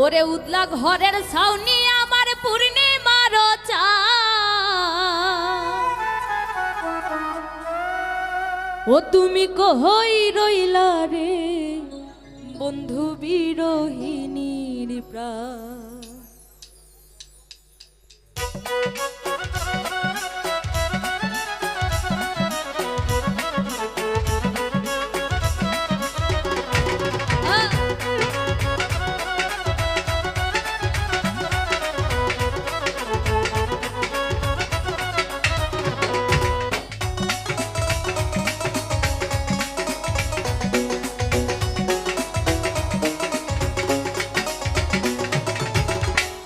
ওরে উদলা ঘরের ছাউনি আমার পূর্ণিমার চাঁদ, ও তুমি কই রইলা রে বন্ধু বিরহিনীর প্রাণ।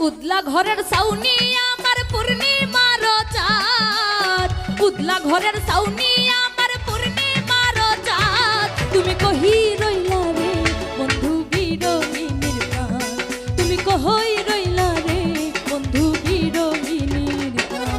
উদলা ঘরের ছাউনি আমার পূর্ণিমার চাঁদ, উদলা ঘরের ছাউনি আমার পূর্ণিমার চাঁদ, তুমি কহি রইলা রে বন্ধু বিরহিনীর প্রাণ, তুমি কই রইলা রে বন্ধু বিরহিনীর প্রাণ।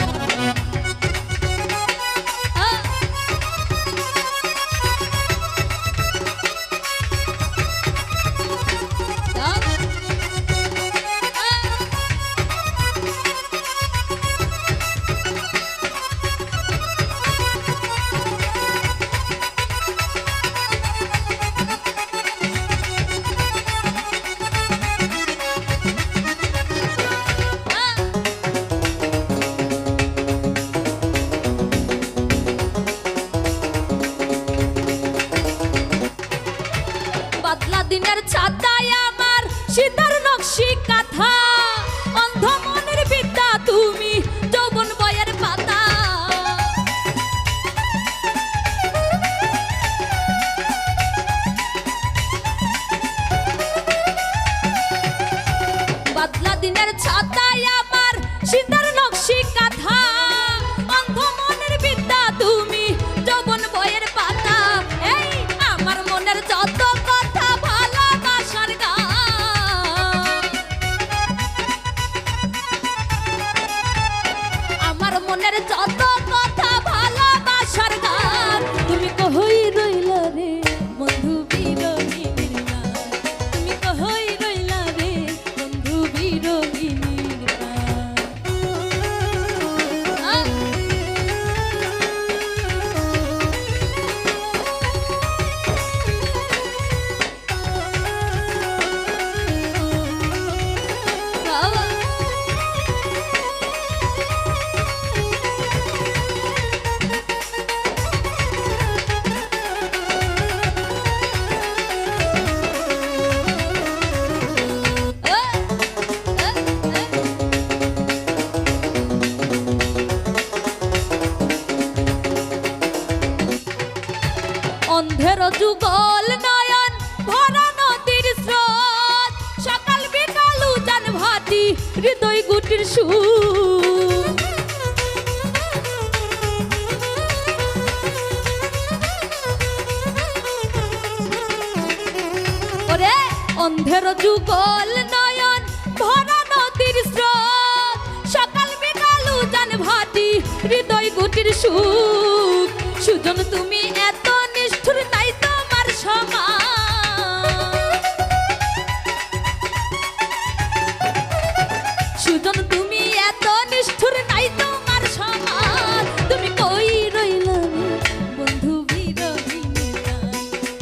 দিনের ছাতায় আমার সীতার নকশি কাঁথা, অন্ধ মনের বিদ্যা তুমি যৌবন বইয়ের পাতা। বাদলা দিনের ছাতায় আমার সীতার নকশি কাঁথা, অন্ধ মনের বিদ্যা তুমি যৌবন বইয়ের পাতা। এই আমার মনের যত মনের যত কথা ভালোবাসার গান, তুমি কই রইলা রে বন্ধু বিরহিনীর প্রাণ, তুমি কই রইলা রে বন্ধু বিরহিনীর প্রাণ। অন্ধের যুগল নয়ন ভরা নদীর স্রোত, সকাল বিকাল উজান ভাটি হৃদয় গুটির সুর। ওরে অন্ধের যুগল নয়ন ভরা নদীর স্রোত, সকাল বিকাল উজান ভাটি হৃদয় গুটির সুর। সুজন তুমি এত নিষ্ঠুর নাই তোমার সমান, সুজন তুমি এত নিষ্ঠুর নাই তোমার সমান, তুমি কই রইলা রে বন্ধু বিরহিনীর প্রাণ,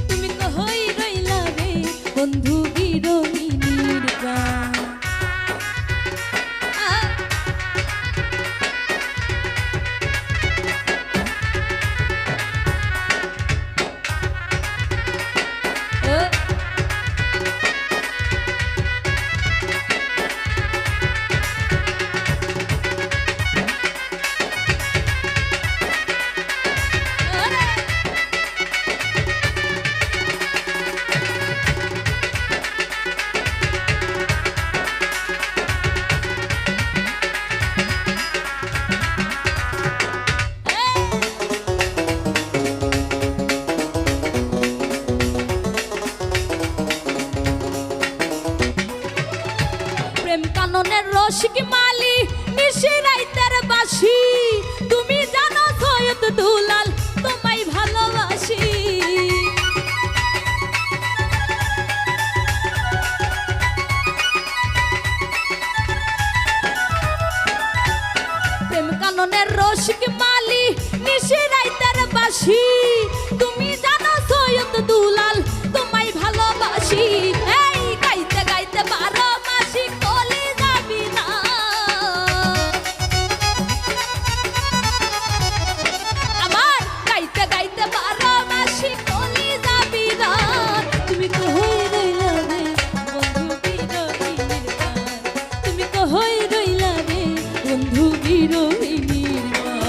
তুমি কই রইলা রে বন্ধু বিরহিনীর প্রাণ। কাননের রসিক মালি নিশি রাইতের বাসি, তুমি জানো সৈয়দ দুলাল তোমায় ভালোবাসি। ভালোবাসি তুমি জানো সৈয়দ দুলাল তোমায় ভালোবাসি এই গাইতে গাইতে 12 মাসি কলি যাবি না আমার গাইতে গাইতে 12 মাসি কলি যাবি না তুমি কই রইলা রে বন্ধু বিরহিনীর গান তুমি কই রইলা রে বন্ধু বিরহিনীর গান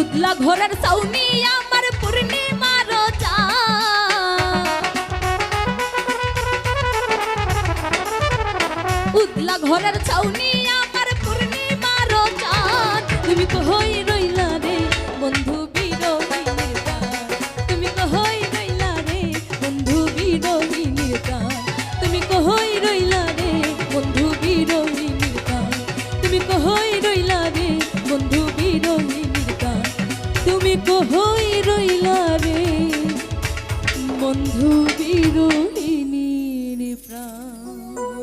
উদলা ঘরের সাউনি আমার পূর্ণিমার চাঁদ উদলা ঘরের ছাউনি আমার পূর্ণিমার চাঁদ তুমি কই রইলা রে বন্ধু বিরহিনীর গান তুমি কই রইলা রে বন্ধু বিরহিনীর গান তুমি কই রইলা রে বন্ধু বিরহিনীর গান তুমি কই রইলা রে বন্ধু বিরহিনীর গান তুমি কই রইলা রে বন্ধু বিরহিনীর প্রাণ